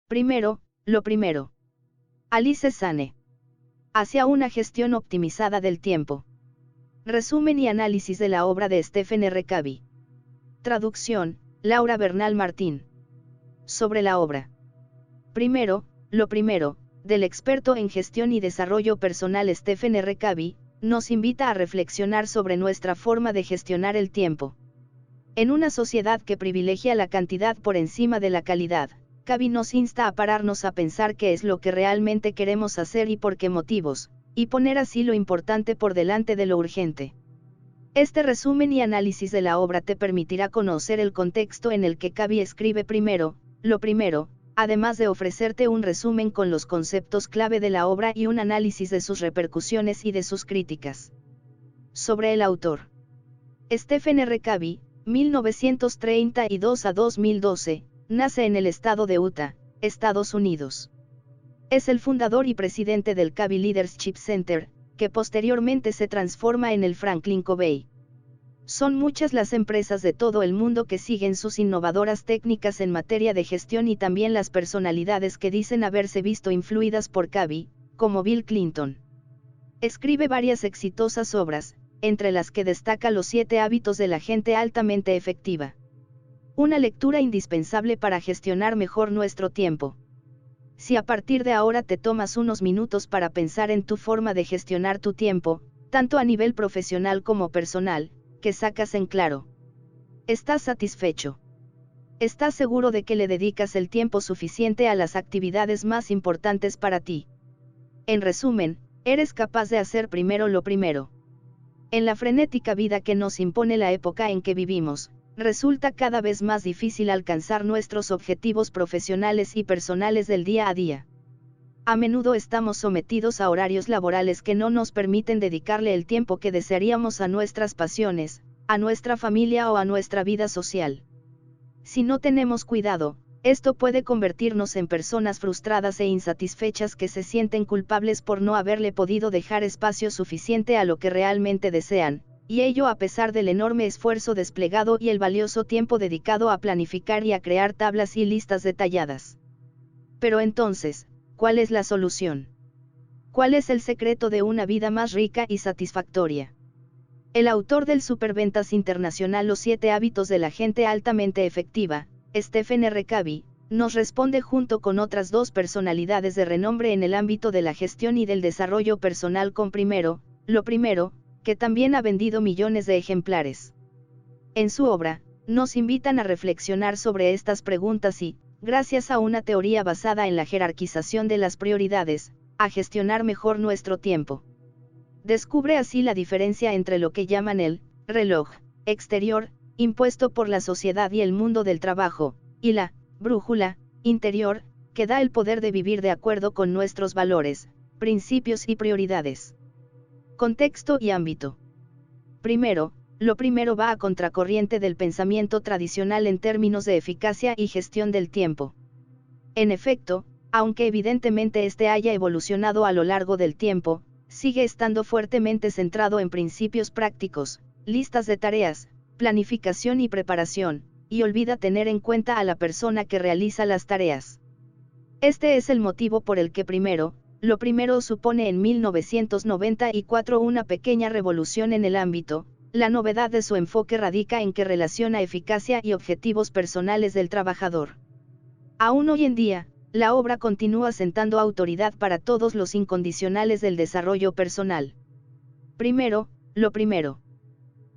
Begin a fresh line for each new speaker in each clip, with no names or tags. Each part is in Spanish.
Primero, lo primero. Alice Sane. Hacia una gestión optimizada del tiempo. Resumen y análisis de la obra de Stephen R. Covey. Traducción, Laura Bernal Martín. Sobre la obra. Primero, lo primero, del experto en gestión y desarrollo personal Stephen R. Covey, nos invita a reflexionar sobre nuestra forma de gestionar el tiempo. En una sociedad que privilegia la cantidad por encima de la calidad, Covey nos insta a pararnos a pensar qué es lo que realmente queremos hacer y por qué motivos, y poner así lo importante por delante de lo urgente. Este resumen y análisis de la obra te permitirá conocer el contexto en el que Covey escribe primero, lo primero, además de ofrecerte un resumen con los conceptos clave de la obra y un análisis de sus repercusiones y de sus críticas. Sobre el autor. Stephen R. Covey, 1932 a 2012, nace en el estado de Utah, Estados Unidos. Es el fundador y presidente del Covey Leadership Center, que posteriormente se transforma en el Franklin Covey. Son muchas las empresas de todo el mundo que siguen sus innovadoras técnicas en materia de gestión y también las personalidades que dicen haberse visto influidas por Covey, como Bill Clinton. Escribe varias exitosas obras, entre las que destaca Los 7 hábitos de la gente altamente efectiva. Una lectura indispensable para gestionar mejor nuestro tiempo. Si a partir de ahora te tomas unos minutos para pensar en tu forma de gestionar tu tiempo, tanto a nivel profesional como personal, ¿qué sacas en claro? ¿Estás satisfecho? ¿Estás seguro de que le dedicas el tiempo suficiente a las actividades más importantes para ti? En resumen, ¿eres capaz de hacer primero lo primero? En la frenética vida que nos impone la época en que vivimos, resulta cada vez más difícil alcanzar nuestros objetivos profesionales y personales del día a día. A menudo estamos sometidos a horarios laborales que no nos permiten dedicarle el tiempo que desearíamos a nuestras pasiones, a nuestra familia o a nuestra vida social. Si no tenemos cuidado, esto puede convertirnos en personas frustradas e insatisfechas que se sienten culpables por no haberle podido dejar espacio suficiente a lo que realmente desean, y ello a pesar del enorme esfuerzo desplegado y el valioso tiempo dedicado a planificar y a crear tablas y listas detalladas. Pero entonces, ¿cuál es la solución? ¿Cuál es el secreto de una vida más rica y satisfactoria? El autor del superventas internacional Los 7 hábitos de la gente altamente efectiva, Stephen R. Covey, nos responde junto con otras dos personalidades de renombre en el ámbito de la gestión y del desarrollo personal con primero, lo primero, que también ha vendido millones de ejemplares. En su obra, nos invitan a reflexionar sobre estas preguntas y, gracias a una teoría basada en la jerarquización de las prioridades, a gestionar mejor nuestro tiempo. Descubre así la diferencia entre lo que llaman el reloj exterior, impuesto por la sociedad y el mundo del trabajo, y la brújula interior, que da el poder de vivir de acuerdo con nuestros valores, principios y prioridades. Contexto y ámbito. Primero, lo primero va a contracorriente del pensamiento tradicional en términos de eficacia y gestión del tiempo. En efecto, aunque evidentemente este haya evolucionado a lo largo del tiempo, sigue estando fuertemente centrado en principios prácticos, listas de tareas, planificación y preparación, y olvida tener en cuenta a la persona que realiza las tareas. Este es el motivo por el que primero, lo primero supone en 1994 una pequeña revolución en el ámbito. La novedad de su enfoque radica en que relaciona eficacia y objetivos personales del trabajador. Aún hoy en día, la obra continúa sentando autoridad para todos los incondicionales del desarrollo personal. Primero, lo primero.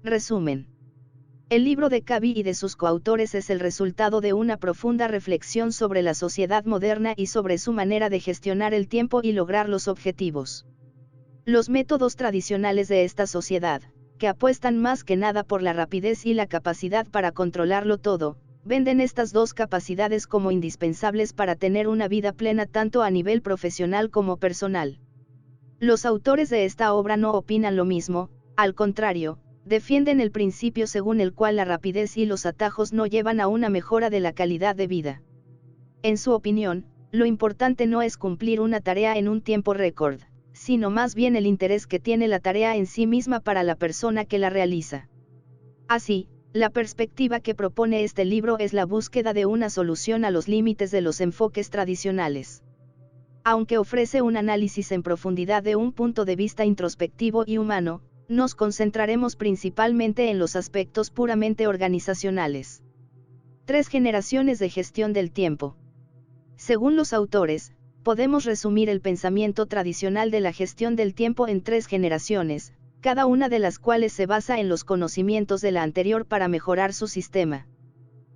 Resumen. El libro de Covey y de sus coautores es el resultado de una profunda reflexión sobre la sociedad moderna y sobre su manera de gestionar el tiempo y lograr los objetivos. Los métodos tradicionales de esta sociedad, que apuestan más que nada por la rapidez y la capacidad para controlarlo todo, venden estas dos capacidades como indispensables para tener una vida plena tanto a nivel profesional como personal. Los autores de esta obra no opinan lo mismo, al contrario, defienden el principio según el cual la rapidez y los atajos no llevan a una mejora de la calidad de vida. En su opinión, lo importante no es cumplir una tarea en un tiempo récord, sino más bien el interés que tiene la tarea en sí misma para la persona que la realiza. Así, La perspectiva que propone este libro es la búsqueda de una solución a los límites de los enfoques tradicionales. Aunque ofrece un análisis en profundidad de un punto de vista introspectivo y humano, nos concentraremos principalmente en los aspectos puramente organizacionales. 3 generaciones de gestión del tiempo. Según los autores, podemos resumir el pensamiento tradicional de la gestión del tiempo en 3 generaciones, cada una de las cuales se basa en los conocimientos de la anterior para mejorar su sistema.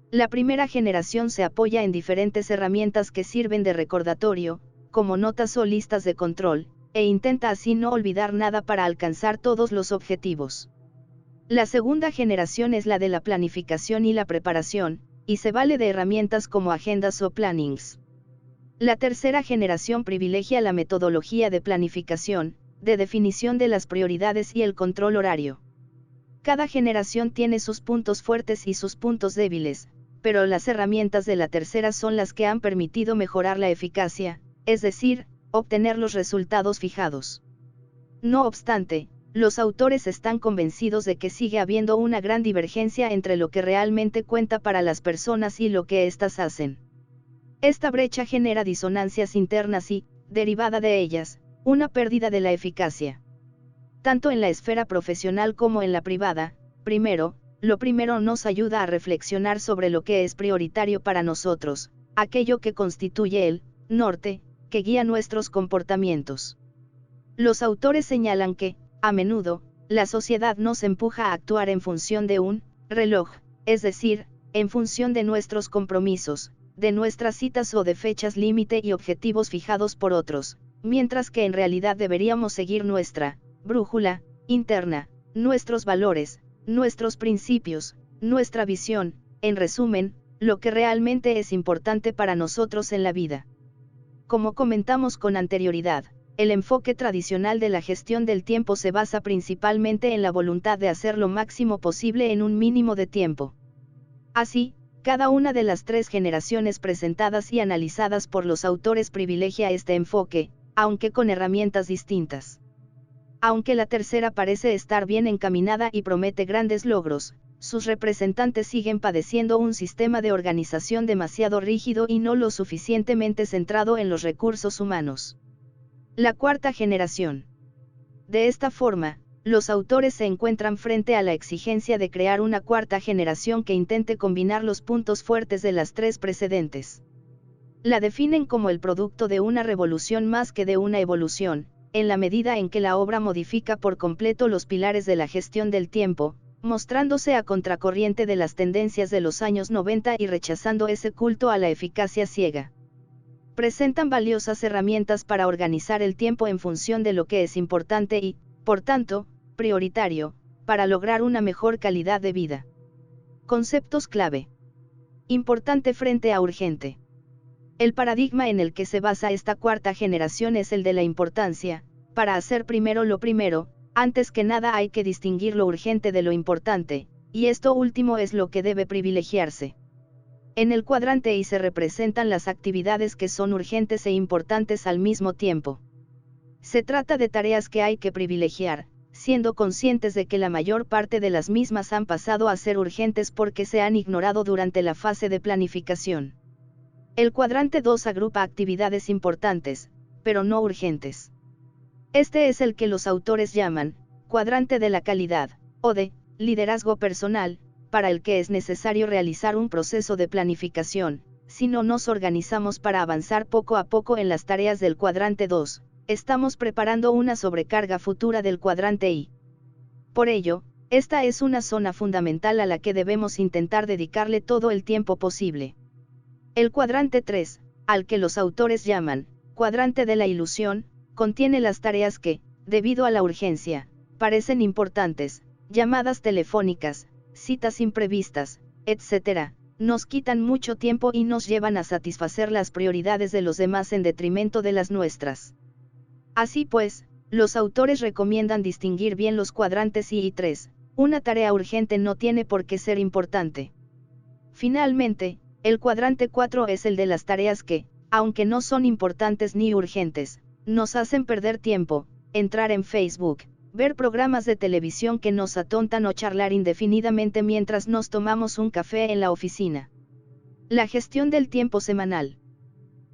La primera generación se apoya en diferentes herramientas que sirven de recordatorio, como notas o listas de control, e intenta así no olvidar nada para alcanzar todos los objetivos. La segunda generación es la de la planificación y la preparación, y se vale de herramientas como agendas o plannings. La tercera generación privilegia la metodología de planificación, de definición de las prioridades y el control horario. Cada generación tiene sus puntos fuertes y sus puntos débiles, pero las herramientas de la tercera son las que han permitido mejorar la eficacia, es decir, obtener los resultados fijados. No obstante, los autores están convencidos de que sigue habiendo una gran divergencia entre lo que realmente cuenta para las personas y lo que éstas hacen. Esta brecha genera disonancias internas y, derivada de ellas, una pérdida de la eficacia. Tanto en la esfera profesional como en la privada, lo primero nos ayuda a reflexionar sobre lo que es prioritario para nosotros, aquello que constituye el norte, que guía nuestros comportamientos. Los autores señalan que, a menudo, la sociedad nos empuja a actuar en función de un reloj, es decir, en función de nuestros compromisos, de nuestras citas o de fechas límite y objetivos fijados por otros, mientras que en realidad deberíamos seguir nuestra brújula interna, nuestros valores, nuestros principios, nuestra visión, en resumen, lo que realmente es importante para nosotros en la vida. Como comentamos con anterioridad, el enfoque tradicional de la gestión del tiempo se basa principalmente en la voluntad de hacer lo máximo posible en un mínimo de tiempo. Así, cada una de las 3 generaciones presentadas y analizadas por los autores privilegia este enfoque, aunque con herramientas distintas. Aunque la tercera parece estar bien encaminada y promete grandes logros, sus representantes siguen padeciendo un sistema de organización demasiado rígido y no lo suficientemente centrado en los recursos humanos. La cuarta generación. De esta forma, los autores se encuentran frente a la exigencia de crear una cuarta generación que intente combinar los puntos fuertes de las 3 precedentes. La definen como el producto de una revolución más que de una evolución, en la medida en que la obra modifica por completo los pilares de la gestión del tiempo, mostrándose a contracorriente de las tendencias de los años 90 y rechazando ese culto a la eficacia ciega. Presentan valiosas herramientas para organizar el tiempo en función de lo que es importante y, por tanto, prioritario, para lograr una mejor calidad de vida. Conceptos clave. Importante frente a urgente. El paradigma en el que se basa esta cuarta generación es el de la importancia. Para hacer primero lo primero, antes que nada hay que distinguir lo urgente de lo importante, y esto último es lo que debe privilegiarse. En el cuadrante I se representan las actividades que son urgentes e importantes al mismo tiempo. Se trata de tareas que hay que privilegiar, siendo conscientes de que la mayor parte de las mismas han pasado a ser urgentes porque se han ignorado durante la fase de planificación. El cuadrante 2 agrupa actividades importantes, pero no urgentes. Este es el que los autores llaman cuadrante de la calidad, o de liderazgo personal, para el que es necesario realizar un proceso de planificación. Si no nos organizamos para avanzar poco a poco en las tareas del cuadrante 2, estamos preparando una sobrecarga futura del cuadrante I. Por ello, esta es una zona fundamental a la que debemos intentar dedicarle todo el tiempo posible. El cuadrante 3, al que los autores llaman cuadrante de la ilusión, contiene las tareas que, debido a la urgencia, parecen importantes, llamadas telefónicas, citas imprevistas, etc., nos quitan mucho tiempo y nos llevan a satisfacer las prioridades de los demás en detrimento de las nuestras. Así pues, los autores recomiendan distinguir bien los cuadrantes I y 3, una tarea urgente no tiene por qué ser importante. Finalmente, el cuadrante 4 es el de las tareas que, aunque no son importantes ni urgentes, nos hacen perder tiempo, entrar en Facebook, ver programas de televisión que nos atontan o charlar indefinidamente mientras nos tomamos un café en la oficina. La gestión del tiempo semanal.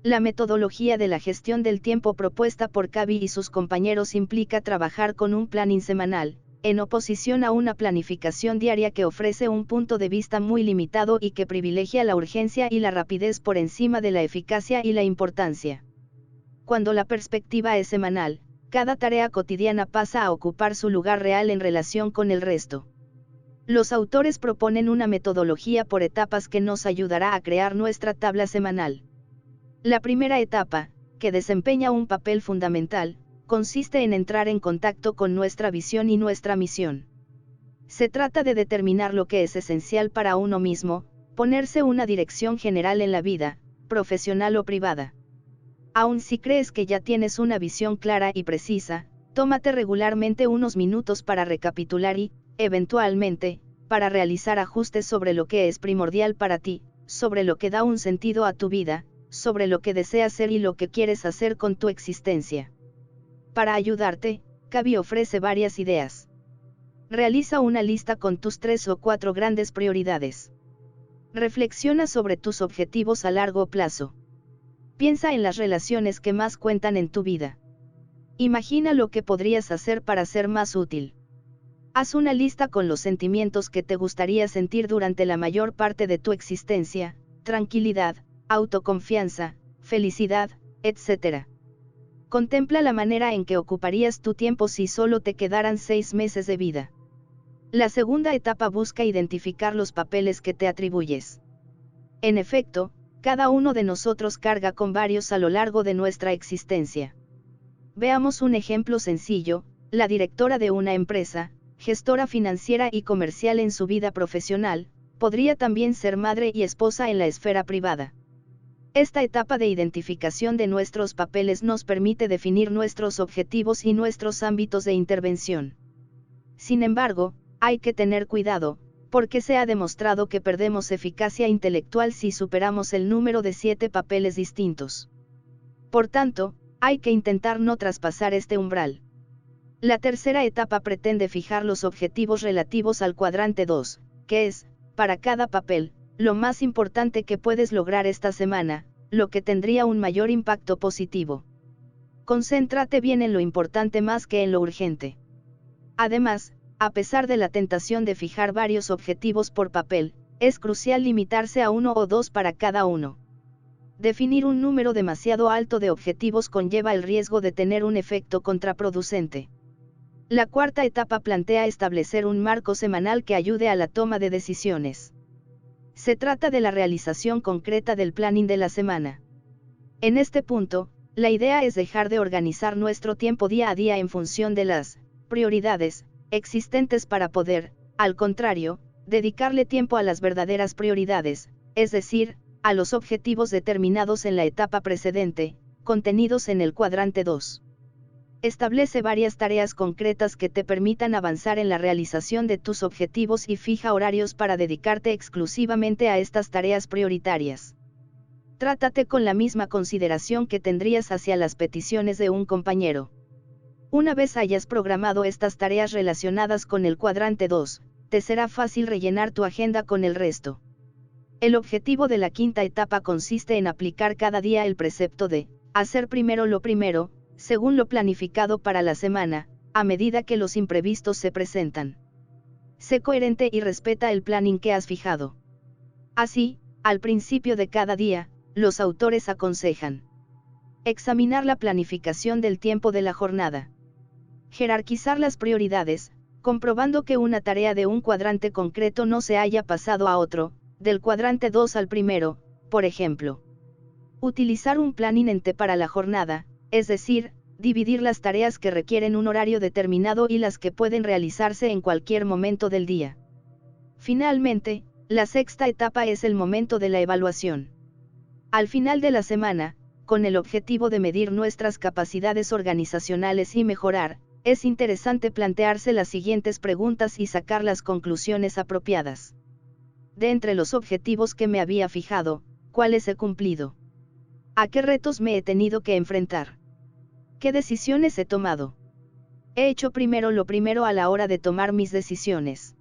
La metodología de la gestión del tiempo propuesta por Covey y sus compañeros implica trabajar con un planning semanal, en oposición a una planificación diaria que ofrece un punto de vista muy limitado y que privilegia la urgencia y la rapidez por encima de la eficacia y la importancia. Cuando la perspectiva es semanal, cada tarea cotidiana pasa a ocupar su lugar real en relación con el resto. Los autores proponen una metodología por etapas que nos ayudará a crear nuestra tabla semanal. La primera etapa, que desempeña un papel fundamental, consiste en entrar en contacto con nuestra visión y nuestra misión. Se trata de determinar lo que es esencial para uno mismo, ponerse una dirección general en la vida, profesional o privada. Aun si crees que ya tienes una visión clara y precisa, tómate regularmente unos minutos para recapitular y, eventualmente, para realizar ajustes sobre lo que es primordial para ti, sobre lo que da un sentido a tu vida, sobre lo que deseas ser y lo que quieres hacer con tu existencia. Para ayudarte, Covey ofrece varias ideas. Realiza una lista con tus 3 o 4 grandes prioridades. Reflexiona sobre tus objetivos a largo plazo. Piensa en las relaciones que más cuentan en tu vida. Imagina lo que podrías hacer para ser más útil. Haz una lista con los sentimientos que te gustaría sentir durante la mayor parte de tu existencia: tranquilidad, autoconfianza, felicidad, etc. Contempla la manera en que ocuparías tu tiempo si solo te quedaran 6 meses de vida. La segunda etapa busca identificar los papeles que te atribuyes. En efecto, cada uno de nosotros carga con varios a lo largo de nuestra existencia. Veamos un ejemplo sencillo: la directora de una empresa, gestora financiera y comercial en su vida profesional, podría también ser madre y esposa en la esfera privada. Esta etapa de identificación de nuestros papeles nos permite definir nuestros objetivos y nuestros ámbitos de intervención. Sin embargo, hay que tener cuidado, porque se ha demostrado que perdemos eficacia intelectual si superamos el número de 7 papeles distintos. Por tanto, hay que intentar no traspasar este umbral. La tercera etapa pretende fijar los objetivos relativos al cuadrante 2, que es, para cada papel, lo más importante que puedes lograr esta semana, lo que tendría un mayor impacto positivo. Concéntrate bien en lo importante más que en lo urgente. Además, a pesar de la tentación de fijar varios objetivos por papel, es crucial limitarse a 1 o 2 para cada uno. Definir un número demasiado alto de objetivos conlleva el riesgo de tener un efecto contraproducente. La cuarta etapa plantea establecer un marco semanal que ayude a la toma de decisiones. Se trata de la realización concreta del planning de la semana. En este punto, la idea es dejar de organizar nuestro tiempo día a día en función de las prioridades existentes para poder, al contrario, dedicarle tiempo a las verdaderas prioridades, es decir, a los objetivos determinados en la etapa precedente, contenidos en el cuadrante 2. Establece varias tareas concretas que te permitan avanzar en la realización de tus objetivos y fija horarios para dedicarte exclusivamente a estas tareas prioritarias. Trátate con la misma consideración que tendrías hacia las peticiones de un compañero. Una vez hayas programado estas tareas relacionadas con el cuadrante 2, te será fácil rellenar tu agenda con el resto. El objetivo de la quinta etapa consiste en aplicar cada día el precepto de hacer primero lo primero, según lo planificado para la semana, a medida que los imprevistos se presentan. Sé coherente y respeta el planning que has fijado. Así, al principio de cada día, los autores aconsejan examinar la planificación del tiempo de la jornada. Jerarquizar las prioridades, comprobando que una tarea de un cuadrante concreto no se haya pasado a otro, del cuadrante 2 al primero, por ejemplo. Utilizar un planning en T para la jornada, es decir, dividir las tareas que requieren un horario determinado y las que pueden realizarse en cualquier momento del día. Finalmente, la sexta etapa es el momento de la evaluación. Al final de la semana, con el objetivo de medir nuestras capacidades organizacionales y mejorar, es interesante plantearse las siguientes preguntas y sacar las conclusiones apropiadas. De entre los objetivos que me había fijado, ¿cuáles he cumplido? ¿A qué retos me he tenido que enfrentar? ¿Qué decisiones he tomado? He hecho primero lo primero a la hora de tomar mis decisiones.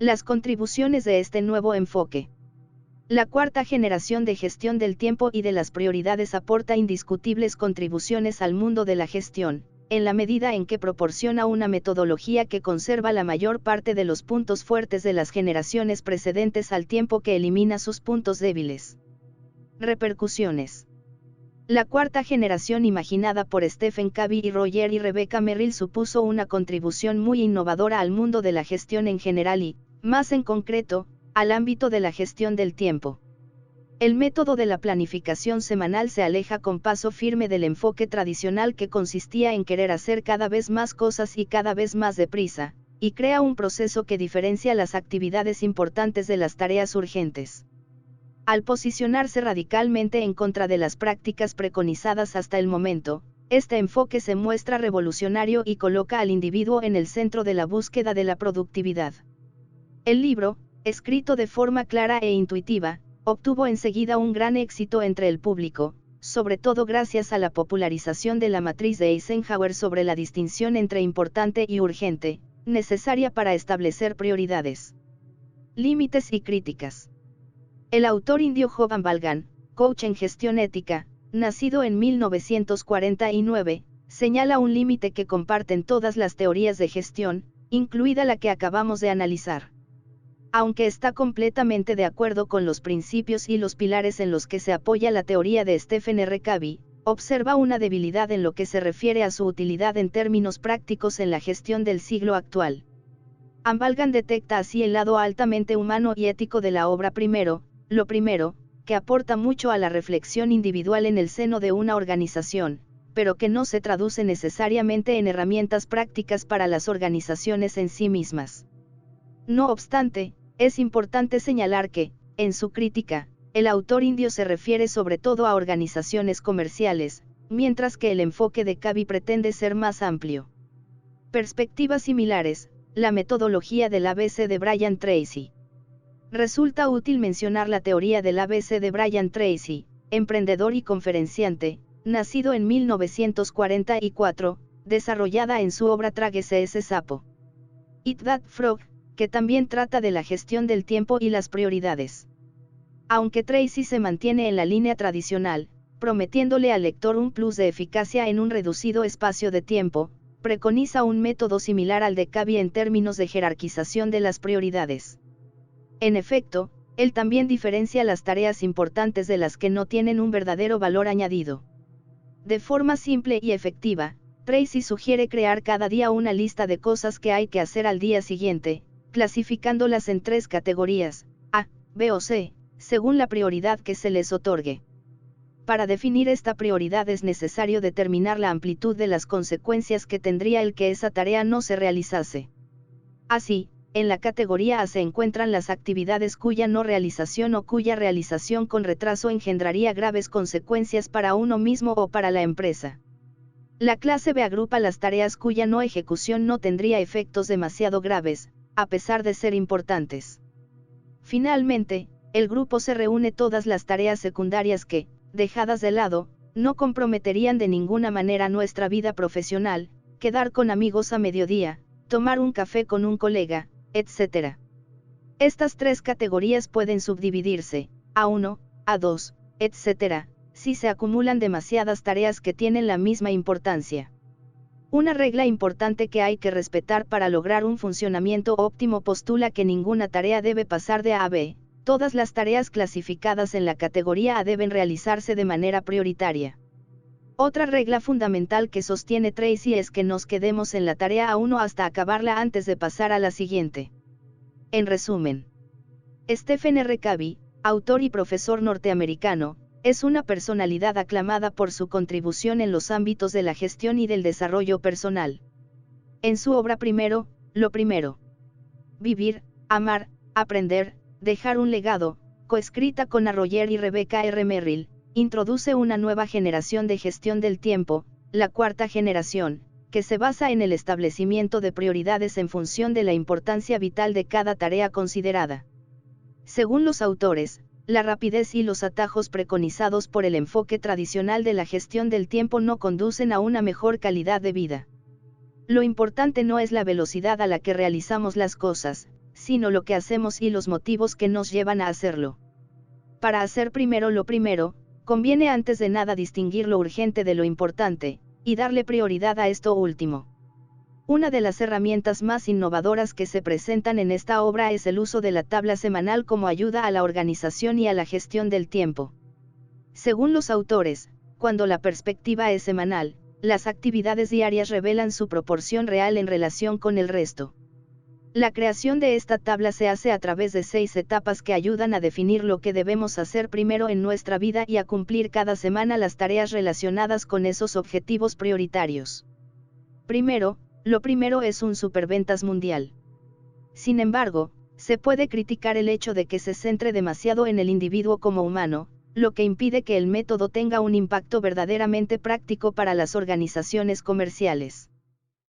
Las contribuciones de este nuevo enfoque. La cuarta generación de gestión del tiempo y de las prioridades aporta indiscutibles contribuciones al mundo de la gestión, en la medida en que proporciona una metodología que conserva la mayor parte de los puntos fuertes de las generaciones precedentes al tiempo que elimina sus puntos débiles. Repercusiones. La cuarta generación imaginada por Stephen Covey y Roger y Rebecca Merrill supuso una contribución muy innovadora al mundo de la gestión en general y, más en concreto, al ámbito de la gestión del tiempo. El método de la planificación semanal se aleja con paso firme del enfoque tradicional que consistía en querer hacer cada vez más cosas y cada vez más deprisa, y crea un proceso que diferencia las actividades importantes de las tareas urgentes. Al posicionarse radicalmente en contra de las prácticas preconizadas hasta el momento, este enfoque se muestra revolucionario y coloca al individuo en el centro de la búsqueda de la productividad. El libro, escrito de forma clara e intuitiva, obtuvo enseguida un gran éxito entre el público, sobre todo gracias a la popularización de la matriz de Eisenhower sobre la distinción entre importante y urgente, necesaria para establecer prioridades. Límites y críticas. El autor indio Job Ambalgan, coach en gestión ética, nacido en 1949, señala un límite que comparten todas las teorías de gestión, incluida la que acabamos de analizar. Aunque está completamente de acuerdo con los principios y los pilares en los que se apoya la teoría de Stephen R. Covey, observa una debilidad en lo que se refiere a su utilidad en términos prácticos en la gestión del siglo actual. Ambalgan detecta así el lado altamente humano y ético de la obra lo primero, que aporta mucho a la reflexión individual en el seno de una organización, pero que no se traduce necesariamente en herramientas prácticas para las organizaciones en sí mismas. No obstante, es importante señalar que, en su crítica, el autor indio se refiere sobre todo a organizaciones comerciales, mientras que el enfoque de Covey pretende ser más amplio. Perspectivas similares, la metodología del ABC de Brian Tracy. Resulta útil mencionar la teoría del ABC de Brian Tracy, emprendedor y conferenciante, nacido en 1944, desarrollada en su obra Tráguese ese sapo. Eat That Frog, que también trata de la gestión del tiempo y las prioridades. Aunque Tracy se mantiene en la línea tradicional, prometiéndole al lector un plus de eficacia en un reducido espacio de tiempo, preconiza un método similar al de Covey en términos de jerarquización de las prioridades. En efecto, él también diferencia las tareas importantes de las que no tienen un verdadero valor añadido. De forma simple y efectiva, Tracy sugiere crear cada día una lista de cosas que hay que hacer al día siguiente, clasificándolas en 3 categorías, A, B o C, según la prioridad que se les otorgue. Para definir esta prioridad es necesario determinar la amplitud de las consecuencias que tendría el que esa tarea no se realizase. Así, en la categoría A se encuentran las actividades cuya no realización o cuya realización con retraso engendraría graves consecuencias para uno mismo o para la empresa. La clase B agrupa las tareas cuya no ejecución no tendría efectos demasiado graves, a pesar de ser importantes. Finalmente, el grupo C reúne todas las tareas secundarias que, dejadas de lado, no comprometerían de ninguna manera nuestra vida profesional, quedar con amigos a mediodía, tomar un café con un colega, etc. Estas 3 categorías pueden subdividirse, A1, A2, etc., si se acumulan demasiadas tareas que tienen la misma importancia. Una regla importante que hay que respetar para lograr un funcionamiento óptimo postula que ninguna tarea debe pasar de A a B. Todas las tareas clasificadas en la categoría A deben realizarse de manera prioritaria. Otra regla fundamental que sostiene Tracy es que nos quedemos en la tarea A1 hasta acabarla antes de pasar a la siguiente. En resumen, Stephen R. Covey, autor y profesor norteamericano, es una personalidad aclamada por su contribución en los ámbitos de la gestión y del desarrollo personal. En su obra lo primero. Vivir, amar, aprender, dejar un legado, coescrita con Roger y Rebecca R. Merrill, introduce una nueva generación de gestión del tiempo, la cuarta generación, que se basa en el establecimiento de prioridades en función de la importancia vital de cada tarea considerada. Según los autores, la rapidez y los atajos preconizados por el enfoque tradicional de la gestión del tiempo no conducen a una mejor calidad de vida. Lo importante no es la velocidad a la que realizamos las cosas, sino lo que hacemos y los motivos que nos llevan a hacerlo. Para hacer primero lo primero, conviene antes de nada distinguir lo urgente de lo importante, y darle prioridad a esto último. Una de las herramientas más innovadoras que se presentan en esta obra es el uso de la tabla semanal como ayuda a la organización y a la gestión del tiempo. Según los autores, cuando la perspectiva es semanal, las actividades diarias revelan su proporción real en relación con el resto. La creación de esta tabla se hace a través de 6 etapas que ayudan a definir lo que debemos hacer primero en nuestra vida y a cumplir cada semana las tareas relacionadas con esos objetivos prioritarios. Primero, lo primero es un superventas mundial. Sin embargo, se puede criticar el hecho de que se centre demasiado en el individuo como humano, lo que impide que el método tenga un impacto verdaderamente práctico para las organizaciones comerciales.